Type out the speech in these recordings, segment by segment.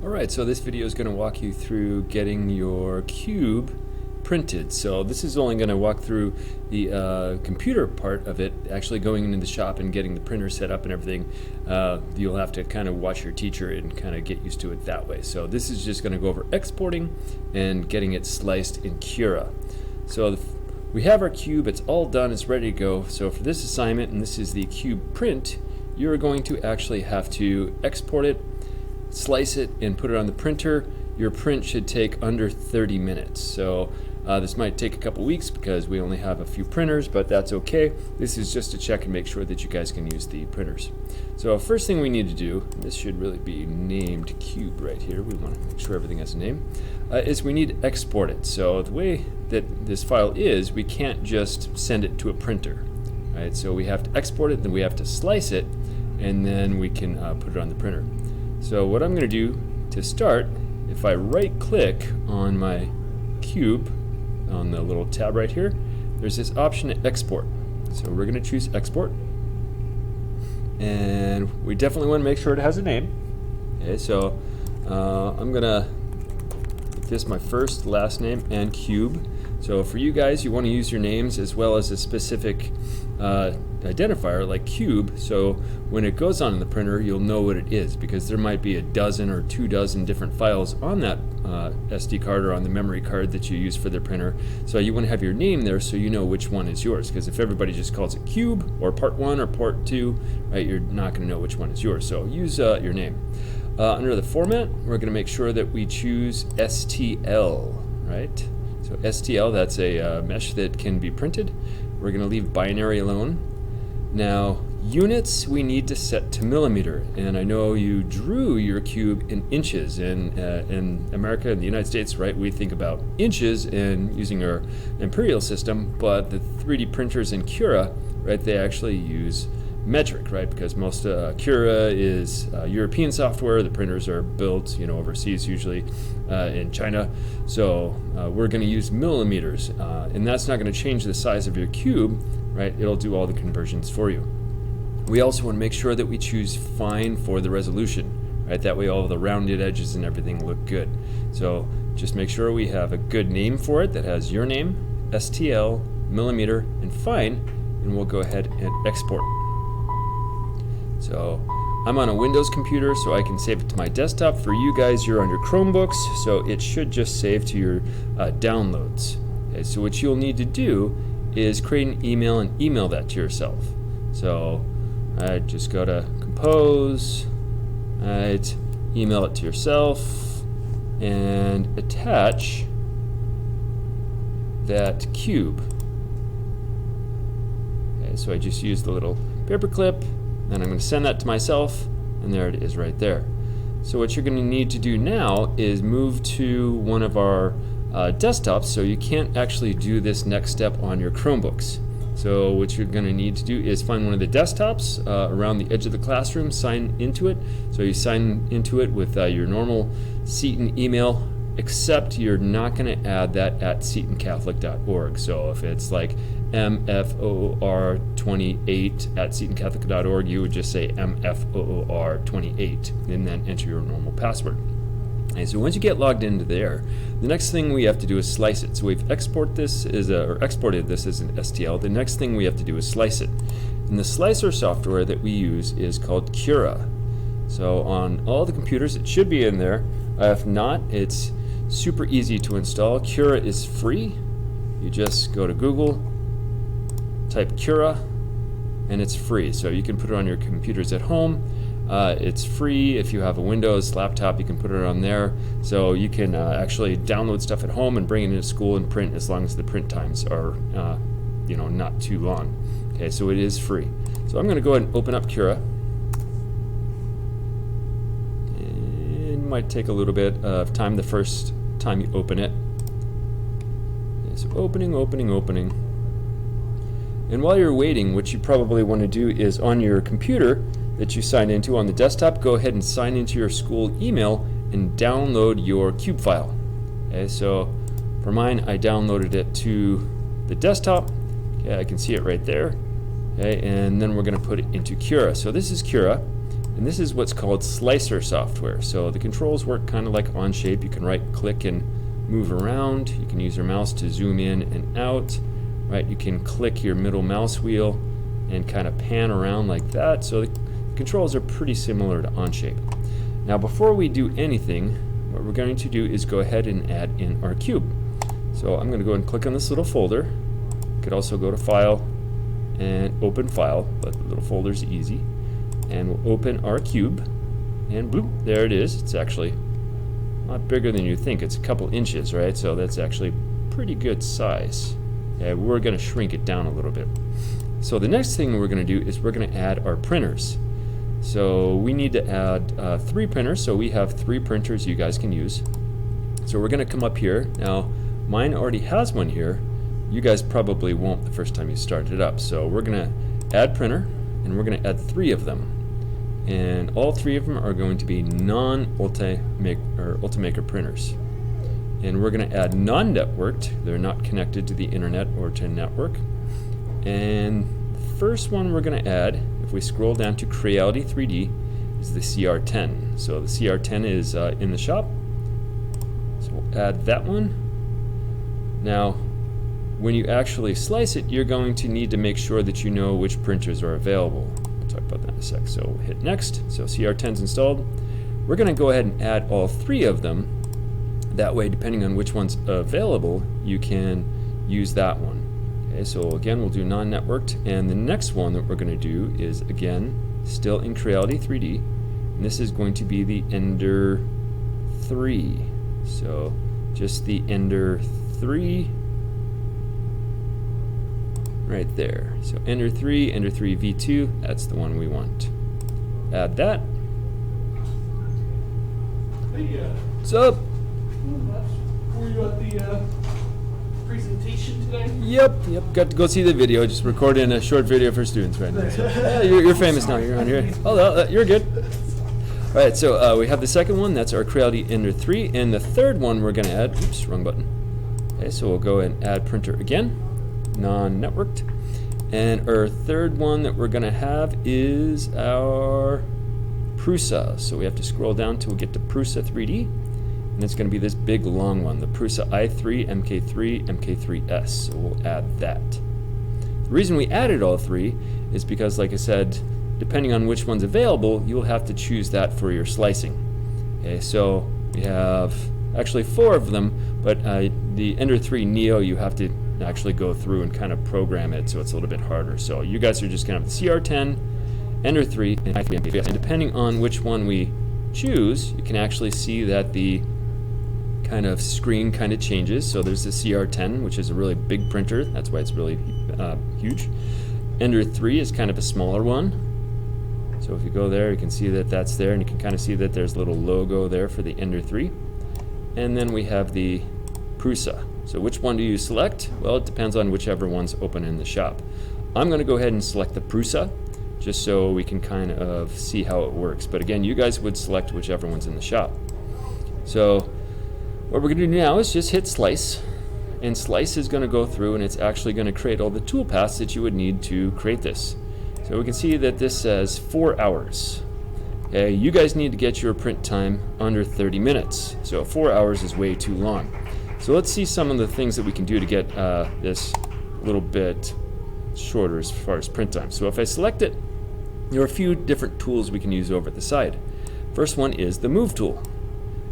Alright, so this video is going to walk you through getting your cube printed. So this is only going to walk through the computer part of it, actually going into the shop and getting the printer set up and everything. You'll have to kind of watch your teacher and kind of get used to it that way. So this is just going to go over exporting and getting it sliced in Cura. So we have our cube, it's all done, it's ready to go. So for this assignment, and this is the cube print, you're going to actually have to export it, slice it, and put it on the printer. Your print should take under 30 minutes. So this might take a couple weeks because we only have a few printers, but that's okay. This is just to check and make sure that you guys can use the printers. So first thing we need to do, this should really be named cube right here, we want to make sure everything has a name, is we need to export it. So the way that this file is, we can't just send it to a printer, right? So we have to export it, then we have to slice it, and then we can put it on the printer. So what I'm going to do to start, if I right click on my cube on the little tab right here, there's this option to export. So we're going to choose export, and we definitely want to make sure it has a name. Okay, so I'm going to make this my first, last name, and cube. So for you guys, you want to use your names as well as a specific identifier like cube, so when it goes on the printer you'll know what it is, because there might be a dozen or 24 different files on that SD card or on the memory card that you use for the printer. So you want to have your name there so you know which one is yours, because if everybody just calls it cube or part 1 or part 2, right, you're not going to know which one is yours. So use your name. Under the format, we're going to make sure that we choose STL, right? So STL, that's a mesh that can be printed. We're going to leave binary alone. Now, units we need to set to millimeter, and I know you drew your cube in inches, and in America and the United States, right, we think about inches and using our imperial system, but the 3D printers in Cura, right, they actually use metric, right, because most Cura is European software. The printers are built, overseas, usually in China. So we're going to use millimeters, and that's not going to change the size of your cube, right? It'll do all the conversions for you. We also want to make sure that we choose fine for the resolution, right? That way all of the rounded edges and everything look good. So just make sure we have a good name for it that has your name, STL, millimeter, and fine, and we'll go ahead and export. So I'm on a Windows computer, so I can save it to my desktop. For you guys, you're on your Chromebooks, so it should just save to your downloads. Okay, so what you'll need to do is create an email and email that to yourself. So just go to Compose, email it to yourself, and attach that cube. Okay, so I just use the little paper clip, and I'm going to send that to myself, and there it is right there. So what you're going to need to do now is move to one of our desktops, so you can't actually do this next step on your Chromebooks. So what you're going to need to do is find one of the desktops around the edge of the classroom, sign into it. So you sign into it with your normal Seton email, except you're not going to add that at setoncatholic.org. So if it's like mfoor28 at setoncatholic.org, you would just say mfoor28 and then enter your normal password. And so once you get logged into there, the next thing we have to do is slice it. So we've exported this as an STL. The next thing we have to do is slice it. And the slicer software that we use is called Cura. So on all the computers, it should be in there. If not, it's super easy to install. Cura is free. You just go to Google, type Cura, and it's free. So you can put it on your computers at home. It's free. If you have a Windows laptop, you can put it on there. So you can actually download stuff at home and bring it into school and print, as long as the print times are not too long. Okay, so it is free. So I'm going to go ahead and open up Cura. It might take a little bit of time the first time you open it. Okay, so opening. And while you're waiting, what you probably want to do is on your computer that you signed into on the desktop, go ahead and sign into your school email and download your cube file. Okay, so for mine, I downloaded it to the desktop. Okay, I can see it right there. Okay, and then we're going to put it into Cura. So this is Cura, And this is what's called slicer software. So the controls work kind of like OnShape. You can right click and move around. You can use your mouse to zoom in and out. Right? You can click your middle mouse wheel and kind of pan around like that. So the controls are pretty similar to OnShape. Now before we do anything, what we're going to do is go ahead and add in our cube. So I'm going to go and click on this little folder. You could also go to File and Open File, but the little folder's easy. And we'll open our cube, and bloop, there it is. It's actually a lot bigger than you think. It's a couple inches, right? So that's actually pretty good size. Yeah, we're going to shrink it down a little bit. So the next thing we're going to do is we're going to add our printers. So we need to add 3 printers, so we have 3 printers you guys can use. So we're going to come up here. Now, mine already has one here. You guys probably won't the first time you start it up. So we're going to add printer, and we're going to add 3 of them. And all 3 of them are going to be non-Ultimaker printers. And we're going to add non-networked. They're not connected to the internet or to a network. And the first one we're going to add, if we scroll down to Creality 3D, is the CR10. So the CR10 is in the shop. So we'll add that one. Now, when you actually slice it, you're going to need to make sure that you know which printers are available. We'll talk about that in a sec. So we'll hit next. So CR10's installed. We're going to go ahead and add all 3 of them. That way, depending on which one's available, you can use that one. Okay, so again, we'll do non-networked. And the next one that we're going to do is, again, still in Creality 3D. And this is going to be the Ender 3. So just the Ender 3 right there. So Ender 3 V2, that's the one we want. Add that. Hey, What's up? were you at the presentation today? Yep, got to go see the video. Just recording a short video for students right now. So, yeah, you're famous now. You're on here. Oh, you're good. All right, so we have the second one. That's our Creality Ender 3, and the third one we're going to add. Oops, wrong button. Okay, so we'll go and add printer again, non-networked, and our third one that we're going to have is our Prusa. So we have to scroll down till we get to Prusa 3D, and it's going to be this big long one, the Prusa i3, MK3, MK3S. So we'll add that. The reason we added all 3 is because, like I said, depending on which one's available, you'll have to choose that for your slicing. Okay, so we have actually 4 of them, but the Ender 3 Neo, you have to actually go through and kind of program it, so it's a little bit harder. So you guys are just going to have the CR10, Ender 3, and i3 MK3. And depending on which one we choose, you can actually see that the kind of screen kind of changes. So there's the CR10, which is a really big printer. That's why it's really huge. Ender 3 is kind of a smaller one. So if you go there, you can see that that's there, and you can kind of see that there's a little logo there for the Ender 3. And then we have the Prusa. So which one do you select? Well, it depends on whichever one's open in the shop. I'm going to go ahead and select the Prusa, just so we can kind of see how it works. But again, you guys would select whichever one's in the shop. So what we're going to do now is just hit slice, and slice is going to go through, and it's actually going to create all the toolpaths that you would need to create this. So we can see that this says 4 hours. Okay, you guys need to get your print time under 30 minutes. So 4 hours is way too long. So let's see some of the things that we can do to get this a little bit shorter as far as print time. So if I select it, there are a few different tools we can use over at the side. First one is the move tool.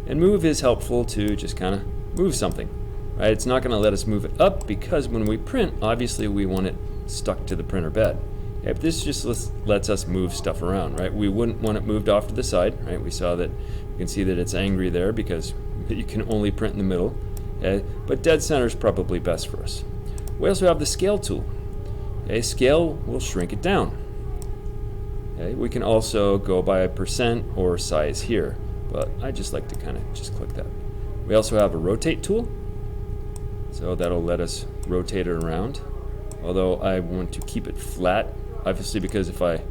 And move is helpful to just kind of move something. Right? It's not going to let us move it up because when we print, obviously we want it stuck to the printer bed. Okay, but this just lets us move stuff around, right? We wouldn't want it moved off to the side, right? We saw that, you can see that it's angry there because you can only print in the middle. Okay? But dead center is probably best for us. We also have the scale tool. Okay? Scale will shrink it down. Okay? We can also go by percent or size here, but I just like to kind of just click that. We also have a rotate tool, so that'll let us rotate it around, although I want to keep it flat, obviously, because if I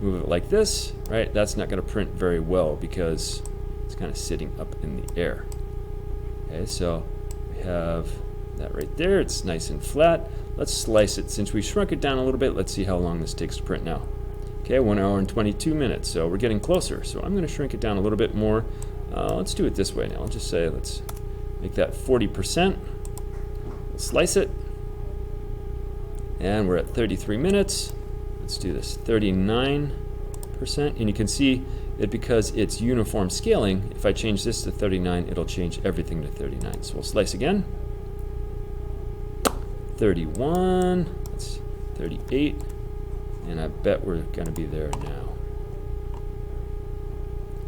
move it like this, right, that's not going to print very well because it's kind of sitting up in the air. Okay, so we have that right there. It's nice and flat. Let's slice it. Since we shrunk it down a little bit, let's see how long this takes to print now. Okay, 1 hour and 22 minutes. So we're getting closer. So I'm going to shrink it down a little bit more. Let's do it this way now. I'll just say let's make that 40%. We'll slice it. And we're at 33 minutes. Let's do this 39%. And you can see that because it's uniform scaling, if I change this to 39, it'll change everything to 39. So we'll slice again. 31. That's 38. And I bet we're going to be there now.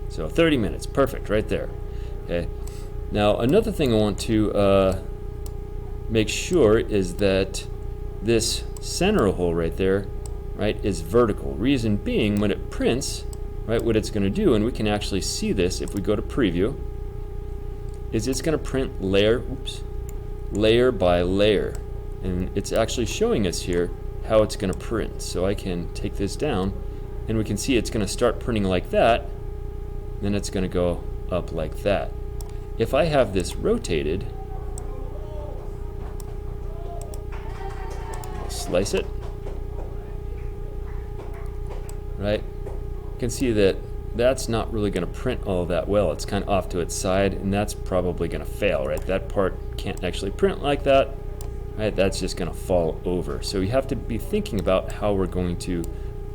So 30 minutes. Perfect. Right there. Okay. Now, another thing I want to make sure is that this center hole right there, right, is vertical. Reason being, when it prints, right, what it's going to do, and we can actually see this if we go to preview, is it's going to print layer by layer. And it's actually showing us here how it's going to print. So I can take this down, and we can see it's going to start printing like that, then it's going to go up like that. If I have this rotated, I'll slice it, right? You can see that that's not really going to print all that well. It's kind of off to its side, and that's probably going to fail, right? That part can't actually print like that, right? That's just going to fall over. So you have to be thinking about how we're going to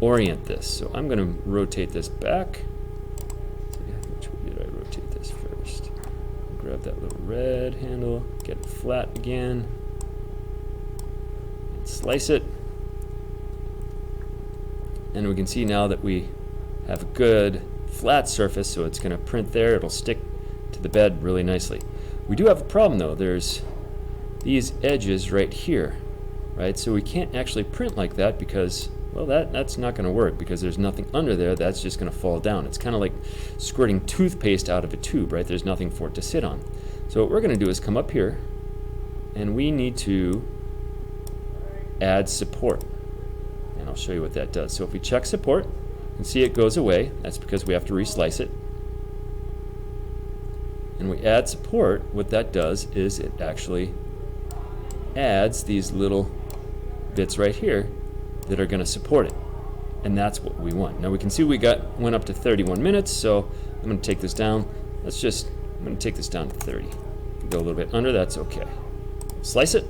orient this. So I'm going to rotate this back. Which way did I rotate this first? Grab that little red handle, get it flat again, and slice it. And we can see now that we have a good flat surface, so it's going to print there. It'll stick to the bed really nicely. We do have a problem though. There's these edges right here, right? So we can't actually print like that because, well, that's not going to work because there's nothing under there. That's just going to fall down. It's kind of like squirting toothpaste out of a tube, right? There's nothing for it to sit on. So what we're going to do is come up here, and we need to add support. And I'll show you what that does. So if we check support, you can see it goes away. That's because we have to reslice it. And we add support. What that does is it actually adds these little bits right here that are going to support it. And that's what we want. Now we can see we went up to 31 minutes, so I'm going to take this down. I'm going to take this down to 30. Go a little bit under, that's okay. Slice it.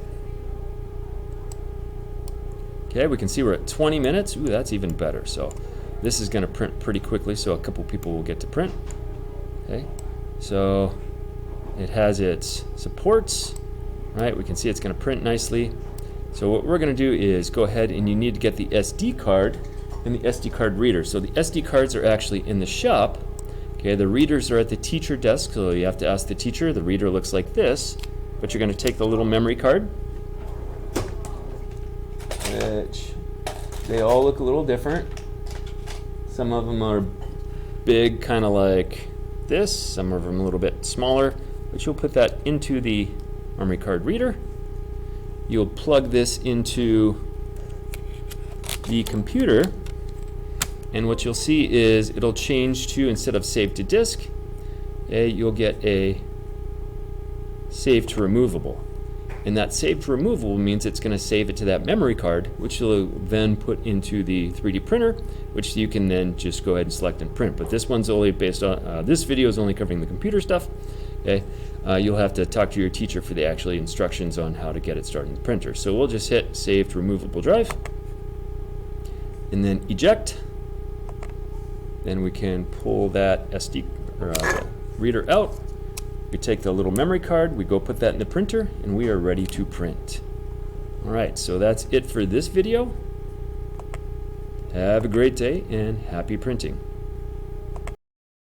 Okay, we can see we're at 20 minutes. Ooh, that's even better. So this is going to print pretty quickly, so a couple people will get to print. Okay, so it has its supports, right? We can see it's going to print nicely. So what we're going to do is go ahead, and you need to get the SD card and the SD card reader. So the SD cards are actually in the shop. Okay, the readers are at the teacher desk, so you have to ask the teacher. The reader looks like this, but you're going to take the little memory card, which they all look a little different. Some of them are big, kind of like this. Some of them a little bit smaller, but you'll put that into the memory card reader. You'll plug this into the computer, and what you'll see is it'll change to, instead of save to disk, you'll get a save to removable. And that save to removable means it's going to save it to that memory card, which you'll then put into the 3D printer, which you can then just go ahead and select and print. But this one's only based on, this video is only covering the computer stuff. Okay, you'll have to talk to your teacher for the actual instructions on how to get it started in the printer. So we'll just hit save to removable drive, and then eject. Then we can pull that SD reader out. We take the little memory card, we go put that in the printer, and we are ready to print. All right, so that's it for this video. Have a great day and happy printing.